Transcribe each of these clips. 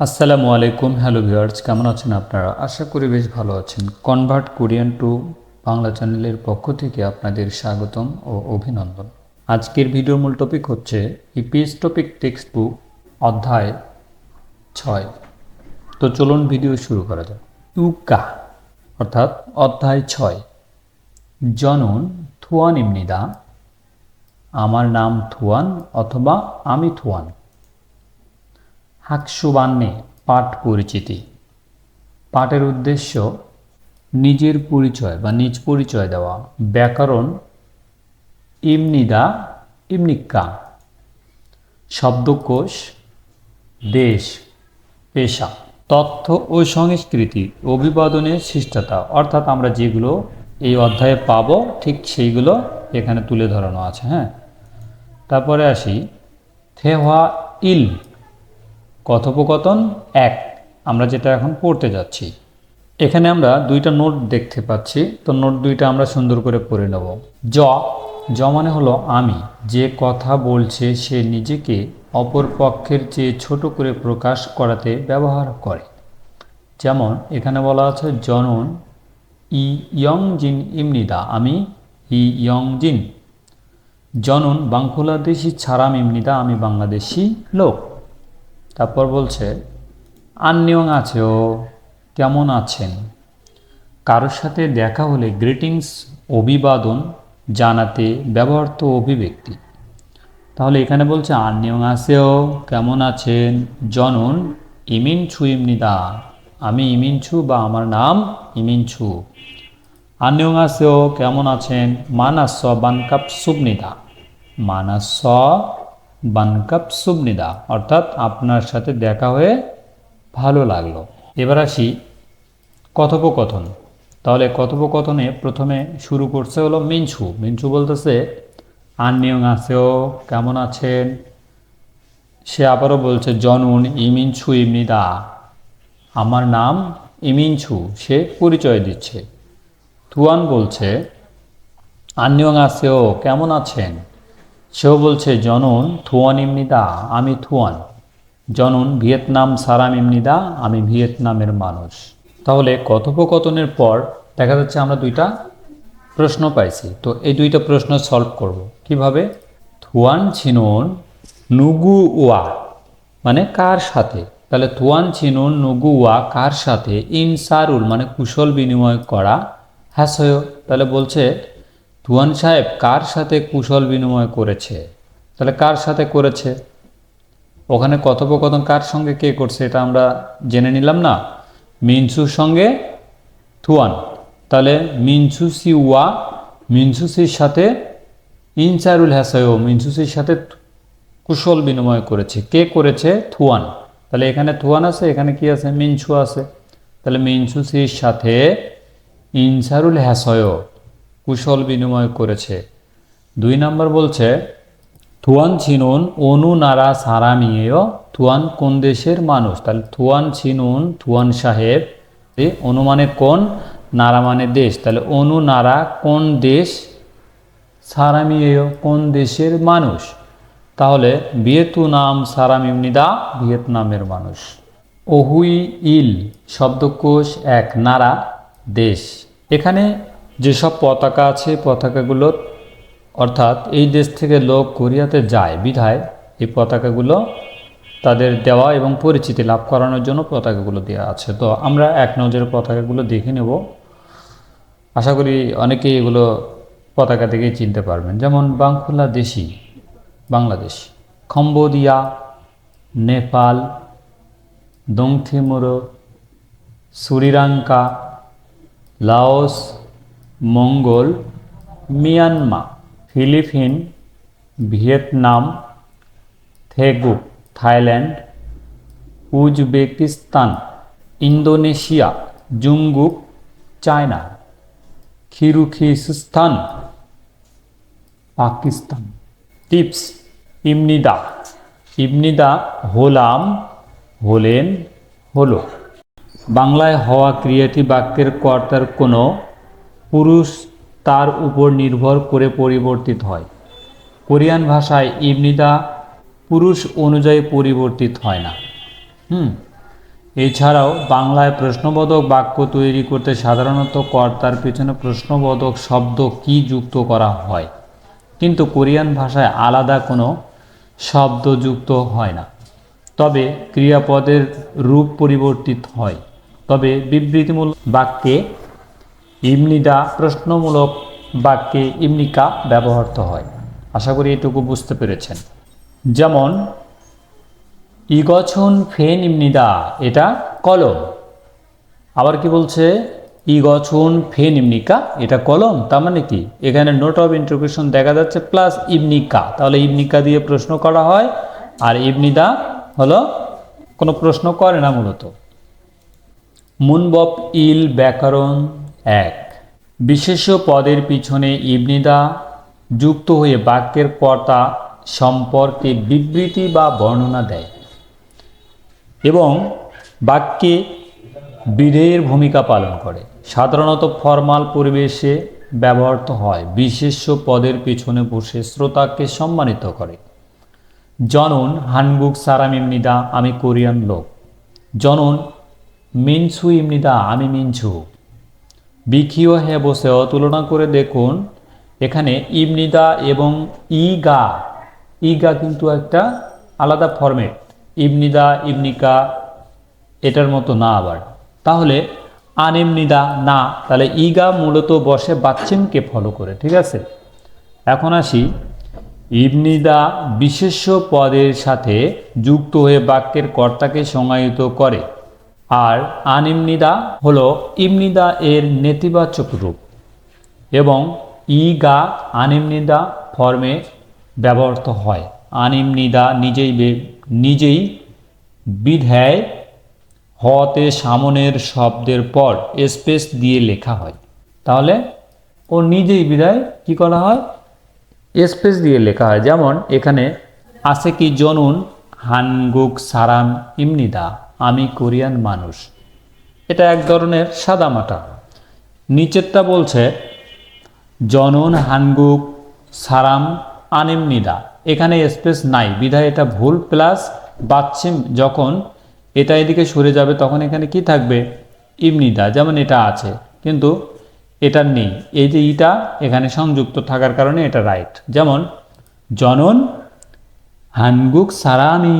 আসসালামু আলাইকুম। Hello viewers, কেমন আছেন আপনারা? আশা করি বেশ ভালো আছেন। কনভার্ট কোরিয়ান টু বাংলা চ্যানেলের পক্ষ থেকে আপনাদের স্বাগতম ও অভিনন্দন। আজকের ভিডিওর মূল টপিক হচ্ছে এপিস-টপিক টেক্সটবুক অধ্যায় 6। তো চলুন ভিডিও শুরু করা যাক। উকা অর্থাৎ অধ্যায় 6। জনন থুয়ানিমনিদা, আমার নাম থুয়ান অথবা আমি থুয়ান। হাকসুবান্নে পাঠ পরিচিতি। পাঠের উদ্দেশ্য নিজের পরিচয় বা নিজ পরিচয় দেওয়া। ব্যাকরণ ইমনিদা ইমনিক্কা। শব্দকোষ দেশ পেশা। তথ্য ও সংস্কৃতি অভিবাদনের শিষ্টতা, অর্থাৎ আমরা যেগুলো এই অধ্যায়ে পাব ঠিক সেইগুলো এখানে তুলে ধরানো আছে। হ্যাঁ, তারপরে আসি থেওয়া ইল কথোপকথন 1, আমরা যেটা এখন পড়তে যাচ্ছি। এখানে আমরা দুইটা নোট দেখতে পাচ্ছি, তো নোট দুইটা আমরা সুন্দর করে পড়ে নেব। জ মানে হলো আমি। যে কথা বলছে সে নিজেকে অপর পক্ষের চেয়ে ছোট করে প্রকাশ করাতে ব্যবহার করে। যেমন এখানে বলা আছে জনন ই ইয়ং জিন ইমনিদা, আমি ই ইয়ং জিন। জনন বাংলাদেশি ছাড়াম ইমনিদা, আমি বাংলাদেশি লোক। তারপর বলছে আন্নিয়ং আছেও, কেমন আছেন। কারোর সাথে দেখা হলে গ্রিটিংস অভিবাদন জানাতে ব্যবহৃত অভিব্যক্তি। তাহলে এখানে বলছে আন্নিয়ং আছেও, কেমন আছেন। জনন ইমিনছু ইমনিদা, আমি ইমিনছু বা আমার নাম ইমিনছু। আন্নিয়ং আছেও, কেমন আছেন। মানাস বানকাপ সুবনিদা, মানাস বানকাপ সুবনিদা, অর্থাৎ আপনার সাথে দেখা হয়ে ভালো লাগলো। এবার আসি কথোপকথন। তাহলে কথোপকথনে প্রথমে শুরু করছে হলো মিনছু। মিনছু বলতেছে আন্নিয়ং আছেও, কেমন আছেন। সে আবারও বলছে জনুন ইমিনছু ইমনিদা, আমার নাম ইমিনছু, সে পরিচয় দিচ্ছে। থুয়ান বলছে আন্নিয়ং আছেও, কেমন আছেন। সেও বলছে জনুন থুয়ান ইমনিদা, আমি থুয়ান। জনুন ভিয়েতনাম সারাম ইমনিদা, আমি ভিয়েতনামের মানুষ। তাহলে কথোপকথনের পর দেখা যাচ্ছে আমরা দুইটা প্রশ্ন পাইছি। তো এই দুইটা প্রশ্ন সলভ করব কিভাবে। থুয়ান ছিনুন নুগু ওয়া মানে কার সাথে। তাহলে থুয়ান ছিনুন নুগু ওয়া কার সাথে। ইনসারুল মানে কুশল বিনিময় করা। হ্যাসয় তাহলে বলছে থুয়ান সাহেব কার সাথে কুশল বিনিময় করেছে। তাহলে কার সাথে করেছে, ওখানে কথোপকথন কার সঙ্গে কে করছে এটা আমরা জেনে নিলাম না। মিনসুর সঙ্গে থুয়ান। তাহলে মিনসুসি ওয়া, মিনসুসির সাথে ইনসারুল হ্যাসায়ও, মিনসুসির সাথে কুশল বিনিময় করেছে। কে করেছে? থুয়ান। তাহলে এখানে থুয়ান আছে, এখানে কি আছে? মিনসু আছে। তাহলে মিনসুসির সাথে ইনসারুল হ্যাসায়ও কুশল বিনিময় করেছে। 2 নম্বর বলছে থুয়ান ছিনুন অনু নারা সারামিয়েও, থুয়ান কোন দেশের মানুষ। তাহলে থুয়ান ছিনুন থুয়ান সাহেব, অনু মানে কোন, নারা মানে দেশ। তাহলে অনু নারা কোন দেশ, সারামিয়েও কোন দেশের মানুষ। তাহলে ভিয়েতনাম সারাম ইমনিদা, ভিয়েতনামের মানুষ। ওহুই ইল শব্দকোষ 1, নারা দেশ। এখানে যেসব পতাকা আছে পতাকাগুলো অর্থাৎ এই দেশ থেকে লোক কোরিয়াতে যায় বিধায় এই পতাকাগুলো তাদের দেওয়া এবং পরিচিতি লাভ করানোর জন্য পতাকাগুলো দেওয়া আছে। তো আমরা এক নজরে পতাকাগুলো দেখে নেব। আশা করি অনেকেই এগুলো পতাকা থেকেই চিনতে পারবেন। যেমন বাংলাদেশি বাংলাদেশ, কম্বোডিয়া নেপাল, দক্ষিণ শ্রীলঙ্কা, লাওস, মঙ্গল, মিয়ানমার, ফিলিপিন, ভিয়েতনাম, থেগু থাইল্যান্ড, উজবেকিস্তান, ইন্দোনেশিয়া, জুঙ্গুক চায়না, কিরগিজস্তান পাকিস্তান। টিপস ইমনিদা, ইমনিদা হলাম, হলেন, হলো। বাংলায় হওয়া ক্রিয়াটি বাক্যের কর্তার কোনো পুরুষ তার উপর নির্ভর করে পরিবর্তিত হয়। কোরিয়ান ভাষায় ইমনিদা পুরুষ অনুযায়ী পরিবর্তিত হয় না। এছাড়াও বাংলায় প্রশ্নবোধক বাক্য তৈরি করতে সাধারণত কর্তার পেছনে প্রশ্নবোধক শব্দ কি যুক্ত করা হয়, কিন্তু কোরিয়ান ভাষায় আলাদা কোনো শব্দ যুক্ত হয় না, তবে ক্রিয়াপদের রূপ পরিবর্তিত হয়। তবে বিবৃতিমূলক বাক্যে ইমনিদা, প্রশ্নমূলক বাক্যে ইমনিকা ব্যবহৃত হয়। আশা করি এটুকু বুঝতে পেরেছেন। যেমন ইগছন ফেন ইমনিদা, এটা কলম। আবার কি বলছে, ইগছন ফেন ইমনিকা, এটা কলম। তার মানে কি, এখানে নোট অফ ইন্টারপ্রিটেশন দেখা যাচ্ছে প্লাস ইমনিকা, তাহলে ইমনিকা দিয়ে প্রশ্ন করা হয়, আর ইমনিদা হলো কোনো প্রশ্ন করে না মূলত। মুনবপ ইল ব্যাকরণ 1, বিশেষ্য পদের পিছনে ইবনিদা যুক্ত হয়ে বাক্যের কর্তা সম্পর্কে বিবৃতি বা বর্ণনা দেয় এবং বাক্যে বিধেয়ের ভূমিকা পালন করে। সাধারণত ফর্মাল পরিবেশে ব্যবহৃত হয়, বিশেষ্য পদের পিছনে বসে শ্রোতাকে সম্মানিত করে। জনন হানগুক সারাম ইমনিদা, আমি কোরিয়ান লোক। জনন মিনছু ইমনিদা, আমি মিনছু। বিখিও হে বসেও তুলনা করে দেখুন, এখানে ইমনিদা এবং ইগা, ইগা কিন্তু একটা আলাদা ফরম্যাট, ইমনিদা ইমনিকা এটার মতো না আবার। তাহলে আনিমনিদা না, তাহলে ইগা মূলত বসে বাচ্চিমকে ফলো করে, ঠিক আছে। এখন আসি, ইমনিদা বিশেষ্য পদের সাথে যুক্ত হয়ে বাক্যের কর্তাকে সংজ্ঞায়িত করে, আর আনিমনিদা হলো ইমনিদা এর নেতিবাচক রূপ এবং ইগা আনিমনিদা ফর্মে ব্যবহৃত হয়। আনিমনিদা নিজেই বিধায় হতে সামনের শব্দের পর স্পেস দিয়ে লেখা হয়। তাহলে ও নিজেই বিধায় কি করা হয়, স্পেস দিয়ে লেখা হয়। যেমন এখানে আছে কি, জনুন হানগুক সারাম ইমনিদা, আমি কোরিয়ান মানুষ। এটা এক ধরনের সাদামাটা। নিচেরটা বলছে জনন হানগুক সারাম আনিমনিদা, এখানে স্পেস নাই বিধায় এটা ভুল, প্লাস বাচ্চিম যখন এটা এদিকে সরে যাবে তখন এখানে কি থাকবে, ইমনিদা, যেমন এটা আছে কিন্তু এটা নেই, এই যে ইটা এখানে সংযুক্ত থাকার কারণে এটা রাইট। যেমন জনন হানগুক সারামি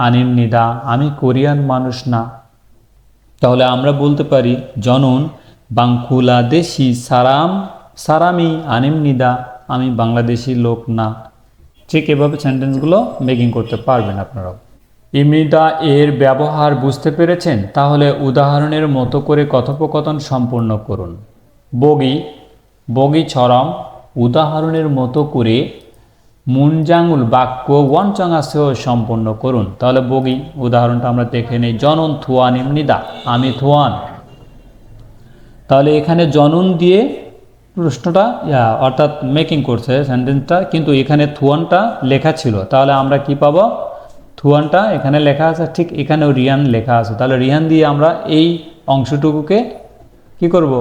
আনিমনিদা, আমি কোরিয়ান মানুষ না। তাহলে আমরা বলতে পারি জনন বাংলাদেশি সারামি আনিমনিদা, আমি বাংলাদেশি লোক না। ঠিক এভাবে সেন্টেন্সগুলো মেকিং করতে পারবেন আপনারাও। ইমনিদা এর ব্যবহার বুঝতে পেরেছেন? তাহলে উদাহরণের মতো করে কথোপকথন সম্পূর্ণ করুন। বগি ছরম, উদাহরণের মতো করে মুনজাঙ্গুল বাক্য ওয়ানচাঙাসেও সম্পন্ন করুন। তাহলে বগি উদাহরণটা আমরা দেখে নেই। জনন থুয়ান ইমনিদা, আমি থুয়ান। তাহলে এখানে জনন দিয়ে প্রশ্নটা অর্থাৎ মেকিং করছে সেন্টেন্সটা, কিন্তু এখানে থুয়ানটা লেখা ছিল। তাহলে আমরা কি পাবো, থুয়ানটা এখানে লেখা আছে, ঠিক এখানেও রিয়ান লেখা আছে। তাহলে রিয়ান দিয়ে আমরা এই অংশটুকুকে কি করব,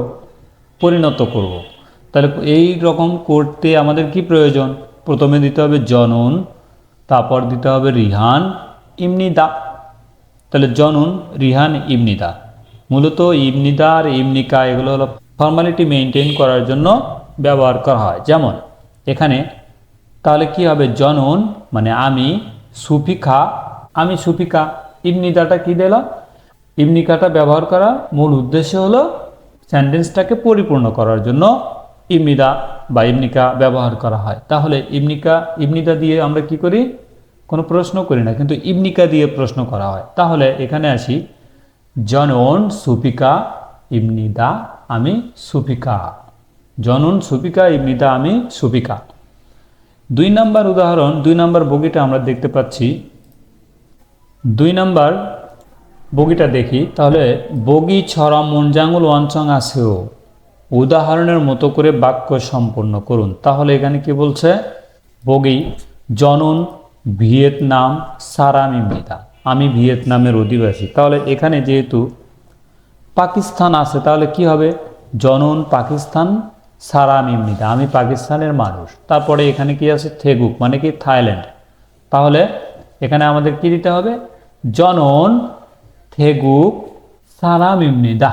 পরিণত করব। তাহলে এই রকম করতে আমাদের কি প্রয়োজন, প্রথমে দিতে হবে জনন, তারপর দিতে হবে রিহান ইমনিদা। তাহলে জনন রিহান ইমনিদা, মূলত ইমনিদা আর ইমনিকা এগুলো হলো ফর্মালিটি মেনটেন করার জন্য ব্যবহার করা হয়। যেমন এখানে তাহলে কি হবে, জনন মানে আমি, সুফিকা আমি সুফিকা, ইমনিদাটা কি দিলাম, ইমনিকাটা ব্যবহার করা মূল উদ্দেশ্য হলো সেন্টেন্সটাকে পরিপূর্ণ করার জন্য ইমনিদা বা ইমনিকা ব্যবহার করা হয়। তাহলে ইমনিদা দিয়ে আমরা কি করি, কোনো প্রশ্ন করি না, কিন্তু ইমনিকা দিয়ে প্রশ্ন করা হয়। তাহলে এখানে আসি, জনন সুফিকা ইমনিদা, আমি সুফিকা। জনন সুফিকা ইমনিদা, আমি সুফিকা। 2 নম্বর উদাহরণ, 2 নম্বর বগিটা আমরা দেখতে পাচ্ছি। 2 নম্বর বগিটা দেখি। তাহলে বগি ছড়া মুনজাঙ্গুল ওয়ানচং আসেও, উদাহরণের মতো করে বাক্য সম্পূর্ণ করুন। তাহলে এখানে কি বলছে, বগি জনন ভিয়েতনাম সারাম ইমনিদা, আমি ভিয়েতনামের অধিবাসী। তাহলে এখানে যেহেতু পাকিস্তান আছে তাহলে কি হবে, জনন পাকিস্তান সারাম ইমনিদা, আমি পাকিস্তানের মানুষ। তারপরে এখানে কি আছে, থেগুক মানে কি থাইল্যান্ড। তাহলে এখানে আমাদের কি দিতে হবে, জনন 태국 사람입니다.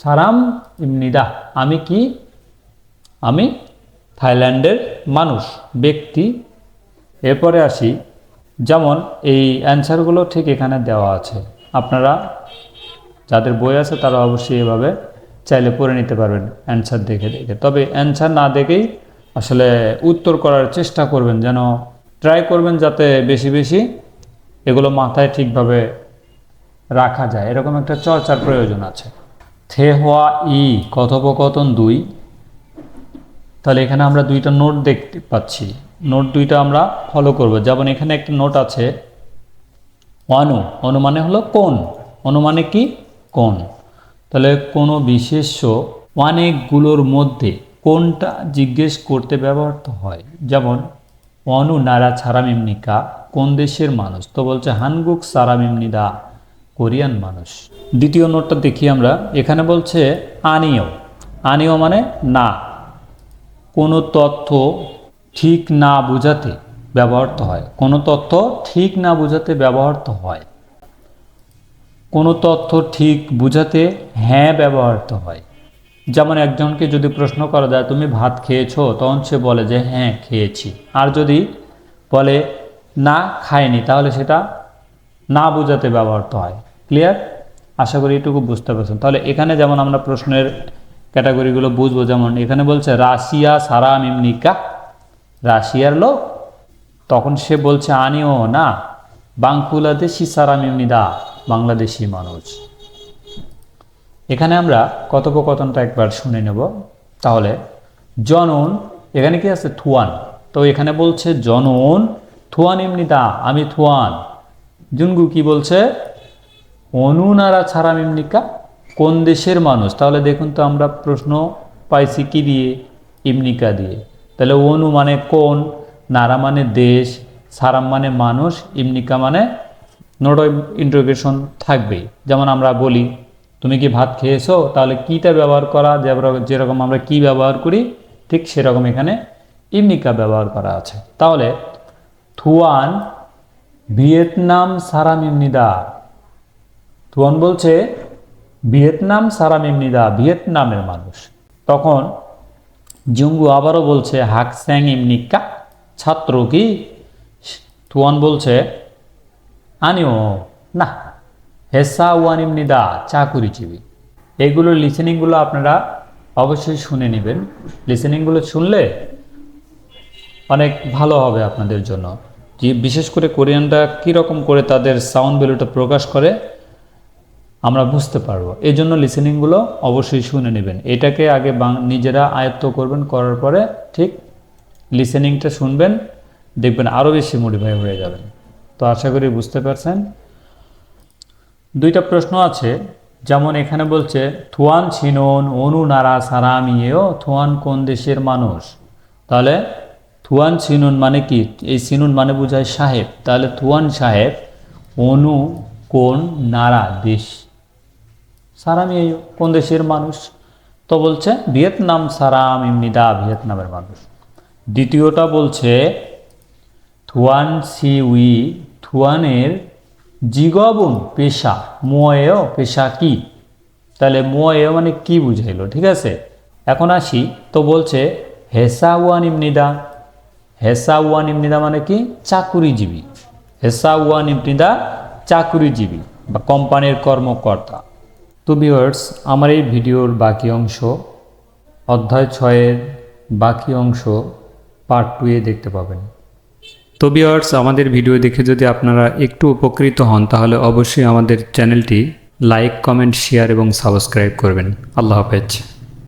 사람입니다. আমি থাইল্যান্ডের মানুষ, ব্যক্তি। এরপরে আসি, যেমন এই অ্যান্সারগুলো ঠিক এখানে দেওয়া আছে, আপনারা যাদের বই আছে তারা অবশ্যই এভাবে চাইলে পড়ে নিতে পারবেন অ্যান্সার দেখে দেখে। তবে অ্যান্সার না দেখেই আসলে উত্তর করার চেষ্টা করবেন, যেন ট্রাই করবেন যাতে বেশি বেশি এগুলো মাথায় ঠিকভাবে রাখা যায়, এরকম একটা চর্চার প্রয়োজন আছে। থেহওয়া ই কথোপকথন 2, তাহলে এখানে আমরা দুইটা নোট দেখতে পাচ্ছি, নোট দুইটা আমরা ফলো করব। যেমন এখানে একটা নোট আছে অনু মানে হলো কোন, অনু মানে কি কোন। তাহলে কোনো বিশেষ্য অনেকগুলোর মধ্যে কোনটা জিজ্ঞেস করতে ব্যবহৃত হয়। যেমন অনু নারা ছাড়ামিমনিকা, কোন দেশের মানুষ, তো বলছে হানগুক সারামিমনিদা, কোরিয়ান মানুষ। দ্বিতীয় নোটটা দেখি আমরা, এখানে বলছে আনিও মানে না, কোনো তথ্য ঠিক না বোঝাতে ব্যবহৃত হয়, কোনো তথ্য ঠিক না বোঝাতে ব্যবহৃত হয়। কোনো তথ্য ঠিক বোঝাতে হ্যাঁ ব্যবহৃত হয়। যেমন একজনকে যদি প্রশ্ন করা যায় তুমি ভাত খেয়েছো, তখন সে বলে যে হ্যাঁ খেয়েছি। আর যদি বলে না খায়নি, তাহলে সেটা না বোঝাতে ব্যবহৃত হয়। ক্লিয়ার? আশা করি এটুকু বুঝতে পারছেন। তাহলে এখানে যেমন আমরা প্রশ্নের ক্যাটাগরিগুলো বুঝবো, যেমন এখানে বলছে রাশিয়া সারামিমনিকা, রাশিয়ার লোক, তখন সে বলছে আনিও না, বাংলাদেশি সারামিমনিদা, বাংলাদেশি মানুষ। এখানে আমরা কথোপকথনটা একবার শুনে নেব। তাহলে জনন, এখানে কি আছে থুয়ান, তো এখানে বলছে জনন থুয়ান ইমনিদা, আমি থুয়ান। জুনগু কি বলছে অনুনারা ছাড়ামিমনিকা, কোন দেশের মানুষ। তাহলে দেখুন তো আমরা প্রশ্ন পাইছি কি দিয়ে, ইমনিকা দিয়ে। তাহলে অনু মানে কোন, নারা মানে দেশ, সারাম মানে মানুষ, ইমনিকা মানে নোট ইন্টারোগেশন থাকবেই। যেমন আমরা বলি তুমি কি ভাত খেয়েছো, তাহলে কিটা ব্যবহার করা, যেরকম আমরা কি ব্যবহার করি ঠিক সেরকম এখানে ইমনিকা ব্যবহার করা আছে। তাহলে থুয়ান ভিয়েতনাম সারামিমনিদা, থুয়ান বলছে ভিয়েতনাম সারামিমনিদা, ভিয়েতনামের মানুষ। তখন জুঙ্গু আবারও বলছে হাকস্যাং ইমনিকা, ছাত্র কি। থুয়ান বলছে আনিও না, হেসা ওয়ানিমনিদা, চাকুরিজীবী। এইগুলোর লিসেনিংগুলো আপনারা অবশ্যই শুনে নেবেন। লিসেনিংগুলো শুনলে অনেক ভালো হবে আপনাদের জন্য, যে বিশেষ করে কোরিয়ানরা কীরকম করে তাদের সাউন্ড ভ্যালুটা প্রকাশ করে আমরা বুঝতে পারবো। এই জন্য লিসেনিংগুলো অবশ্যই শুনে নেবেন। এটাকে আগে নিজেরা আয়ত্ত করবেন, করার পরে ঠিক লিসেনিংটা শুনবেন, দেখবেন আরও বেশি মোটিভাই হয়ে যাবেন। তো আশা করি বুঝতে পারছেন। দুইটা প্রশ্ন আছে, যেমন এখানে বলছে থুয়ান ছিনন অনু নারা সারামিয়েও, থুয়ান কোন দেশের মানুষ। তাহলে থুয়ান ছিনুন মানে কি, এই ছিনুন মানে বোঝায় সাহেব। তাহলে থুয়ান সাহেব অনু কোন নারা দেশ, সারামিয়েও কোন দেশের মানুষ, তো বলছে ভিয়েতনাম সারামিমনিদা, ভিয়েতনামের মানুষ। দ্বিতীয়টা বলছে থুয়ান সি উই, থুয়ানের জিগবন পেশা, মোয়েও পেশা কি। তাহলে মোয়েও মানে কি বুঝাইলো, ঠিক আছে। এখন আসি, তো বলছে হেসা ওয়ানিমনিদা, হেসা ওয়ানিমনিদা মানে কি চাকুরিজীবী, হেসা ওয়ানিমনিদা চাকুরিজীবী বা কোম্পানির কর্মকর্তা। তো ভিউয়ার্স, আমার এই ভিডিওর বাকি অংশ অধ্যায় 6-এর বাকি অংশ পার্ট 2-এ দেখতে পাবেন। তো ভিউয়ার্স, আমাদের ভিডিও দেখে যদি আপনারা একটু উপকৃত হন তাহলে অবশ্যই আমাদের চ্যানেলটি লাইক, কমেন্ট, শেয়ার এবং সাবস্ক্রাইব করবেন। আল্লাহ হাফেজ।